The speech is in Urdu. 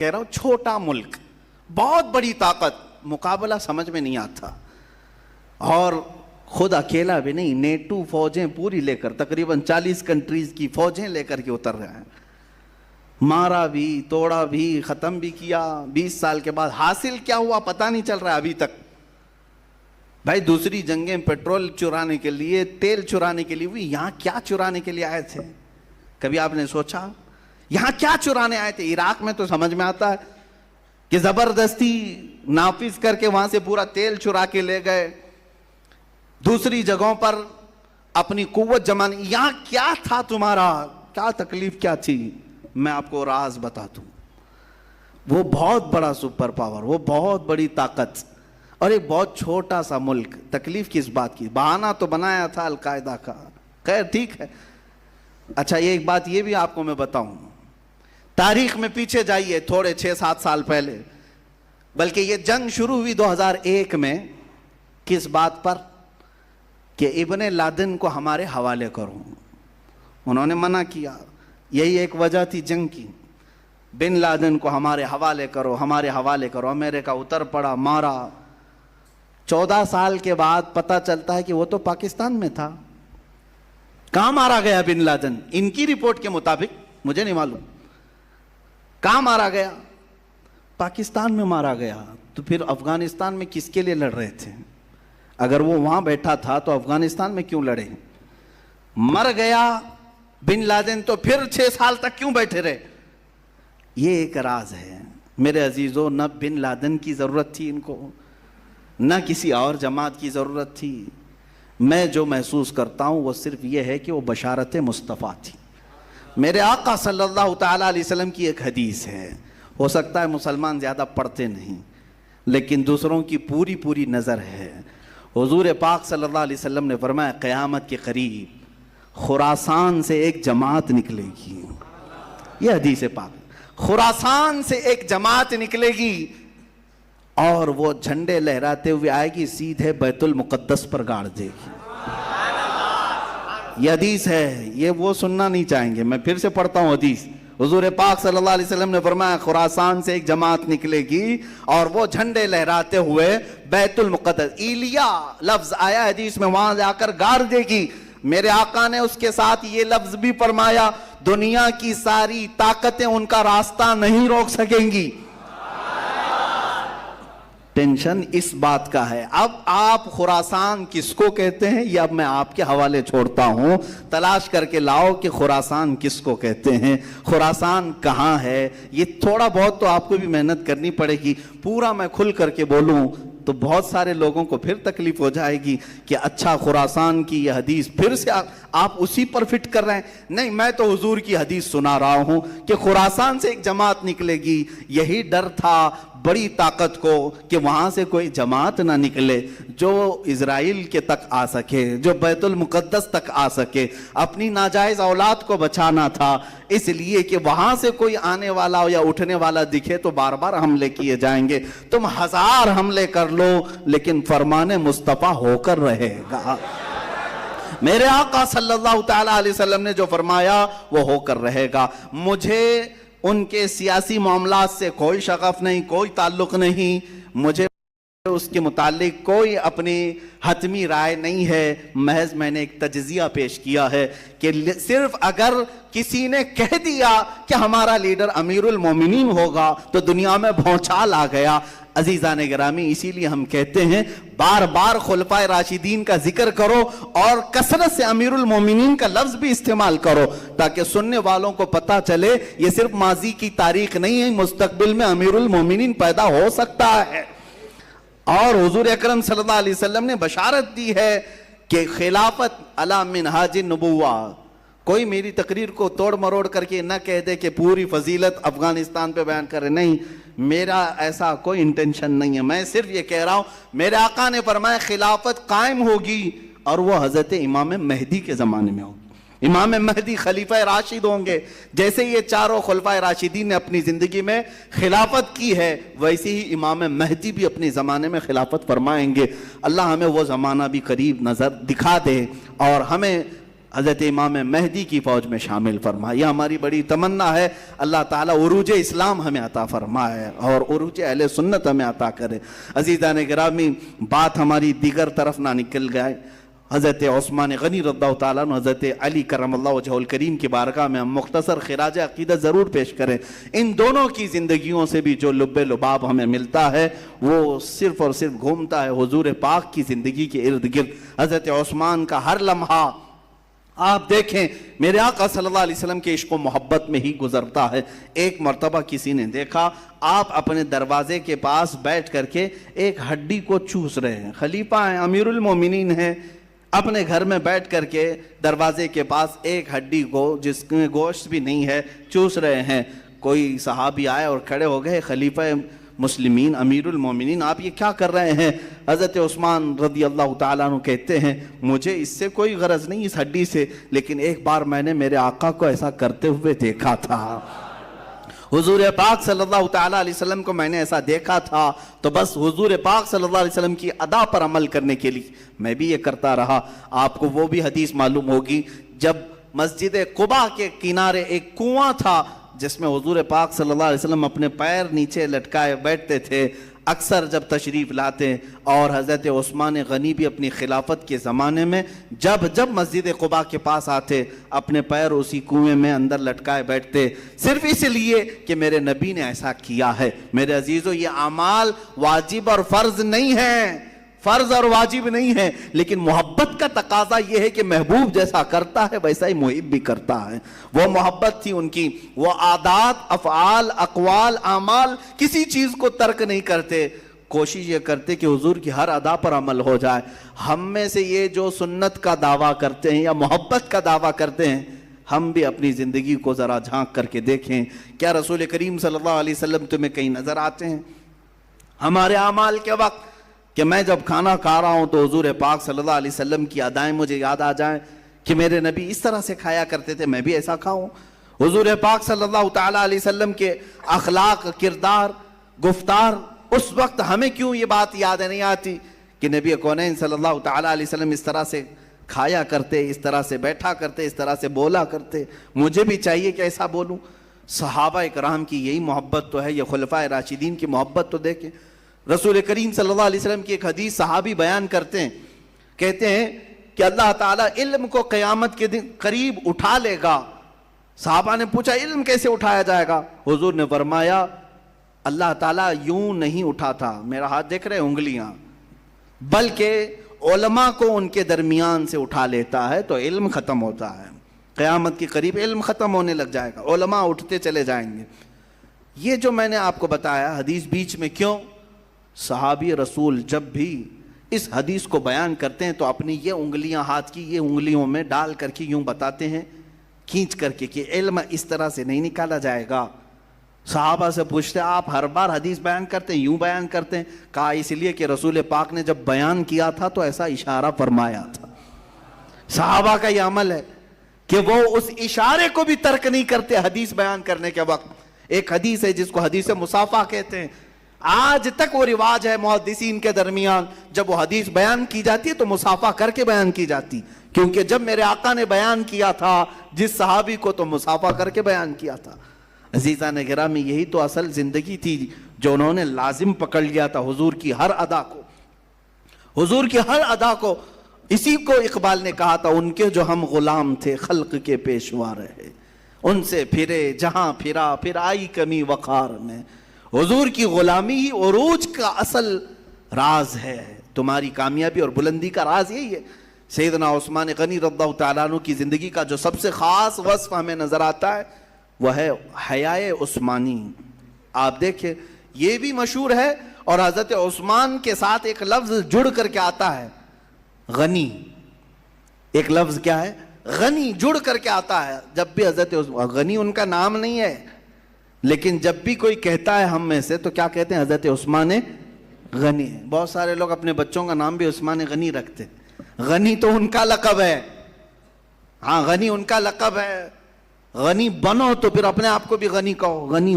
کہہ رہا ہوں چھوٹا ملک، بہت بڑی طاقت، مقابلہ سمجھ میں نہیں آتا، اور خود اکیلا بھی نہیں، نیٹو فوجیں پوری لے کر تقریباً 40 کنٹریز کی فوجیں لے کر کے اتر رہے ہیں، مارا بھی توڑا بھی ختم بھی کیا۔ 20 سال کے بعد حاصل کیا ہوا پتہ نہیں چل رہا ابھی تک۔ بھائی دوسری جنگیں پیٹرول چرانے کے لیے، تیل چرانے کے لیے ہوئی، یہاں کیا چرانے کے لیے آئے تھے؟ کبھی آپ نے سوچا یہاں کیا چرانے آئے تھے؟ عراق میں تو سمجھ میں آتا ہے کہ زبردستی نافذ کر کے وہاں سے پورا تیل چرا کے لے گئے، دوسری جگہوں پر اپنی قوت جمانے۔ یہاں کیا تھا تمہارا؟ کیا تکلیف کیا تھی؟ میں آپ کو راز بتا دوں، وہ بہت بڑا سپر پاور، وہ بہت بڑی طاقت، اور ایک بہت چھوٹا سا ملک۔ تکلیف کس بات کی؟ بہانہ تو بنایا تھا القاعدہ کا، خیر ٹھیک ہے۔ اچھا ایک بات یہ بھی آپ کو میں بتاؤں، تاریخ میں پیچھے جائیے تھوڑے 6-7 سال پہلے، بلکہ یہ جنگ شروع ہوئی 2001 میں، کس بات پر؟ کہ ابن لادن کو ہمارے حوالے کرو۔ انہوں نے منع کیا، یہی ایک وجہ تھی جنگ کی، بن لادن کو ہمارے حوالے کرو، ہمارے حوالے کرو۔ امریکہ اتر پڑا، مارا۔ 14 سال کے بعد پتہ چلتا ہے کہ وہ تو پاکستان میں تھا۔ کہاں مارا گیا بن لادن؟ ان کی رپورٹ کے مطابق، مجھے نہیں معلوم کہاں مارا گیا، پاکستان میں مارا گیا۔ تو پھر افغانستان میں کس کے لیے لڑ رہے تھے؟ اگر وہ وہاں بیٹھا تھا تو افغانستان میں کیوں لڑے؟ مر گیا بن لادن تو پھر 6 سال تک کیوں بیٹھے رہے؟ یہ ایک راز ہے میرے عزیزو۔ نہ بن لادن کی ضرورت تھی ان کو، نہ کسی اور جماعت کی ضرورت تھی۔ میں جو محسوس کرتا ہوں وہ صرف یہ ہے کہ وہ بشارت مصطفیٰ تھی۔ میرے آقا صلی اللہ تعالیٰ علیہ وسلم کی ایک حدیث ہے، ہو سکتا ہے مسلمان زیادہ پڑھتے نہیں لیکن دوسروں کی پوری نظر ہے۔ حضور پاک صلی اللہ علیہ وسلم نے فرمایا قیامت کے قریب خراسان سے ایک جماعت نکلے گی۔ یہ حدیث پاک، خراسان سے ایک جماعت نکلے گی اور وہ جھنڈے لہراتے ہوئے آئے گی، سیدھے بیت المقدس پر گاڑ دے گی۔ یہ حدیث ہے، یہ وہ سننا نہیں چاہیں گے، میں پھر سے پڑھتا ہوں حدیث۔ حضور پاک صلی اللہ علیہ وسلم نے فرمایا خراسان سے ایک جماعت نکلے گی اور وہ جھنڈے لہراتے ہوئے بیت المقدس، ایلیا لفظ آیا حدیث میں، وہاں جا کر گاڑ دے گی۔ میرے آقا نے اس کے ساتھ یہ لفظ بھی فرمایا دنیا کی ساری طاقتیں ان کا راستہ نہیں روک سکیں گی۔ ٹینشن اس بات کا ہے۔ اب آپ خراسان کس کو کہتے ہیں یہ اب میں آپ کے حوالے چھوڑتا ہوں، تلاش کر کے لاؤ کہ خراسان کس کو کہتے ہیں، خراسان کہاں ہے۔ یہ تھوڑا بہت تو آپ کو بھی محنت کرنی پڑے گی۔ پورا میں کھل کر کے بولوں تو بہت سارے لوگوں کو پھر تکلیف ہو جائے گی کہ اچھا خراسان کی یہ حدیث پھر سے آپ اسی پر فٹ کر رہے ہیں۔ نہیں، میں تو حضور کی حدیث سنا رہا ہوں کہ خراسان سے ایک جماعت نکلے گی۔ یہی ڈر تھا بڑی طاقت کو کہ وہاں سے کوئی جماعت نہ نکلے جو اسرائیل کے تک آ سکے، جو بیت المقدس تک آ سکے۔ اپنی ناجائز اولاد کو بچانا تھا، اس لیے کہ وہاں سے کوئی آنے والا یا اٹھنے والا دکھے تو بار بار حملے کیے جائیں گے۔ تم 1000 حملے کر لو لیکن فرمان مصطفیٰ ہو کر رہے گا۔ میرے آقا صلی اللہ تعالیٰ علیہ وسلم نے جو فرمایا وہ ہو کر رہے گا۔ مجھے ان کے سیاسی معاملات سے کوئی شغف نہیں، کوئی تعلق نہیں، مجھے اس کے متعلق کوئی اپنی حتمی رائے نہیں ہے۔ محض میں نے ایک تجزیہ پیش کیا ہے کہ صرف اگر کسی نے کہہ دیا کہ ہمارا لیڈر امیر المومنین ہوگا تو دنیا میں بھونچال آ گیا۔ عزیزان گرامی، اسی لیے ہم کہتے ہیں بار بار خلفائے راشدین کا ذکر کرو اور کثرت سے امیر المومنین کا لفظ بھی استعمال کرو تاکہ سننے والوں کو پتہ چلے یہ صرف ماضی کی تاریخ نہیں ہے، مستقبل میں امیر المومنین پیدا ہو سکتا ہے۔ اور حضور اکرم صلی اللہ علیہ وسلم نے بشارت دی ہے کہ خلافت علی منہاج النبوہ۔ کوئی میری تقریر کو توڑ مروڑ کر کے نہ کہہ دے کہ پوری فضیلت افغانستان پہ بیان کرے، نہیں، میرا ایسا کوئی انٹینشن نہیں ہے۔ میں صرف یہ کہہ رہا ہوں میرے آقا نے فرمایا خلافت قائم ہوگی اور وہ حضرت امام مہدی کے زمانے میں ہوگی۔ امام مہدی خلیفہ راشد ہوں گے۔ جیسے یہ چاروں خلفائے راشدین نے اپنی زندگی میں خلافت کی ہے، ویسے ہی امام مہدی بھی اپنے زمانے میں خلافت فرمائیں گے۔ اللہ ہمیں وہ زمانہ بھی قریب نظر دکھا دے اور ہمیں حضرت امام مہدی کی فوج میں شامل فرما. یہ ہماری بڑی تمنا ہے. اللہ تعالیٰ عروج اسلام ہمیں عطا فرمائے اور عروج اہل سنت ہمیں عطا کرے. عزیزان گرامی، بات ہماری دیگر طرف نہ نکل گئے. حضرت عثمان غنی رضی اللہ تعالیٰ عنہ، حضرت علی کرم اللہ وجہہ الکریم کی بارگاہ میں ہم مختصر خراج عقیدت ضرور پیش کریں. ان دونوں کی زندگیوں سے بھی جو لب لباب ہمیں ملتا ہے وہ صرف اور صرف گھومتا ہے حضور پاک کی زندگی کے ارد گرد. حضرت عثمان کا ہر لمحہ آپ دیکھیں میرے آقا صلی اللہ علیہ وسلم کے عشق و محبت میں ہی گزرتا ہے. ایک مرتبہ کسی نے دیکھا آپ اپنے دروازے کے پاس بیٹھ کر کے ایک ہڈی کو چوس رہے ہیں. خلیفہ ہیں، امیر المومنین ہیں، اپنے گھر میں بیٹھ کر کے دروازے کے پاس ایک ہڈی کو جس میں گوشت بھی نہیں ہے چوس رہے ہیں. کوئی صحابی آئے اور کھڑے ہو گئے، خلیفہ مسلمین امیر المومنین آپ یہ کیا کر رہے ہیں؟ حضرت عثمان رضی اللہ تعالیٰ عنہ کہتے ہیں مجھے اس سے کوئی غرض نہیں اس ہڈی سے، لیکن ایک بار میں نے میرے آقا کو ایسا کرتے ہوئے دیکھا تھا. حضور پاک صلی اللہ تعالیٰ علیہ وسلم کو میں نے ایسا دیکھا تھا تو بس حضور پاک صلی اللہ علیہ وسلم کی ادا پر عمل کرنے کے لیے میں بھی یہ کرتا رہا. آپ کو وہ بھی حدیث معلوم ہوگی جب مسجد قباء کے کنارے ایک کنواں تھا جس میں حضور پاک صلی اللہ علیہ وسلم اپنے پیر نیچے لٹکائے بیٹھتے تھے. اکثر جب تشریف لاتے اور حضرت عثمان غنی بھی اپنی خلافت کے زمانے میں جب مسجد قباء کے پاس آتے اپنے پیر اسی کنویں میں اندر لٹکائے بیٹھتے، صرف اس لیے کہ میرے نبی نے ایسا کیا ہے. میرے عزیزو، یہ اعمال واجب اور فرض نہیں ہیں، فرض اور واجب نہیں ہے، لیکن محبت کا تقاضا یہ ہے کہ محبوب جیسا کرتا ہے ویسا ہی محب بھی کرتا ہے. وہ محبت تھی ان کی، وہ عادات، افعال، اقوال، اعمال کسی چیز کو ترک نہیں کرتے. کوشش یہ کرتے کہ حضور کی ہر ادا پر عمل ہو جائے. ہم میں سے یہ جو سنت کا دعویٰ کرتے ہیں یا محبت کا دعویٰ کرتے ہیں، ہم بھی اپنی زندگی کو ذرا جھانک کر کے دیکھیں. کیا رسول کریم صلی اللہ علیہ وسلم تمہیں کہیں نظر آتے ہیں ہمارے اعمال کے وقت کہ میں جب کھانا کھا رہا ہوں تو حضور پاک صلی اللہ علیہ وسلم کی ادائیں مجھے یاد آ جائیں کہ میرے نبی اس طرح سے کھایا کرتے تھے، میں بھی ایسا کھاؤں؟ حضور پاک صلی اللہ تعالیٰ علیہ وسلم کے اخلاق، کردار، گفتار، اس وقت ہمیں کیوں یہ بات یاد نہیں آتی کہ نبی کونین صلی اللہ تعالیٰ علیہ وسلم اس طرح سے کھایا کرتے، اس طرح سے بیٹھا کرتے، اس طرح سے بولا کرتے؟ مجھے بھی چاہیے کہ ایسا بولوں. صحابہ کرام کی یہی محبت تو ہے. یہ خلفائے راشدین کی محبت تو دیکھیں. رسول کریم صلی اللہ علیہ وسلم کی ایک حدیث صحابی بیان کرتے ہیں، کہتے ہیں کہ اللہ تعالیٰ علم کو قیامت کے دن قریب اٹھا لے گا. صحابہ نے پوچھا علم کیسے اٹھایا جائے گا؟ حضور نے فرمایا اللہ تعالیٰ یوں نہیں اٹھاتا، میرا ہاتھ دیکھ رہے انگلیاں، بلکہ علماء کو ان کے درمیان سے اٹھا لیتا ہے تو علم ختم ہوتا ہے. قیامت کے قریب علم ختم ہونے لگ جائے گا، علماء اٹھتے چلے جائیں گے. یہ جو میں نے آپ کو بتایا حدیث بیچ میں کیوں؟ صحابی رسول جب بھی اس حدیث کو بیان کرتے ہیں تو اپنی یہ انگلیاں ہاتھ کی یہ انگلیوں میں ڈال کر کے یوں بتاتے ہیں کھینچ کر کے کہ علم اس طرح سے نہیں نکالا جائے گا. صحابہ سے پوچھتے آپ ہر بار حدیث بیان کرتے ہیں، یوں بیان کرتے ہیں؟ کہا اس لیے کہ رسول پاک نے جب بیان کیا تھا تو ایسا اشارہ فرمایا تھا. صحابہ کا یہ عمل ہے کہ وہ اس اشارے کو بھی ترک نہیں کرتے حدیث بیان کرنے کے وقت. ایک حدیث ہے جس کو حدیث مصافحہ کہتے ہیں، آج تک وہ رواج ہے محدثین کے درمیان، جب وہ حدیث بیان کی جاتی ہے تو مصافحہ کر کے بیان کی جاتی، کیونکہ جب میرے آقا نے بیان کیا تھا جس صحابی کو تو مصافحہ کر کے بیان کیا تھا. عزیزان گرامی، یہی تو اصل زندگی تھی جو انہوں نے لازم پکڑ لیا تھا حضور کی ہر ادا کو، حضور کی ہر ادا کو. اسی کو اقبال نے کہا تھا ان کے جو ہم غلام تھے خلق کے پیشوا رہے، ان سے پھرے جہاں پھرا پھر آئی کمی وقار میں. حضور کی غلامی ہی عروج کا اصل راز ہے. تمہاری کامیابی اور بلندی کا راز یہی ہے. سیدنا عثمان غنی رضی اللہ تعالیٰ عنہ کی زندگی کا جو سب سے خاص وصف ہمیں نظر آتا ہے وہ ہے حیائے عثمانی. آپ دیکھیں یہ بھی مشہور ہے اور حضرت عثمان کے ساتھ ایک لفظ جڑ کر کے آتا ہے غنی. ایک لفظ کیا ہے؟ غنی جڑ کر کے آتا ہے. جب بھی حضرت غنی ان کا نام نہیں ہے لیکن جب بھی کوئی کہتا ہے ہم میں سے تو کیا کہتے ہیں؟ حضرت عثمان غنی. بہت سارے لوگ اپنے بچوں کا نام بھی عثمان غنی رکھتے. غنی تو ان کا لقب ہے. ہاں غنی ان کا لقب ہے. غنی بنو تو پھر اپنے آپ کو بھی غنی کہو. غنی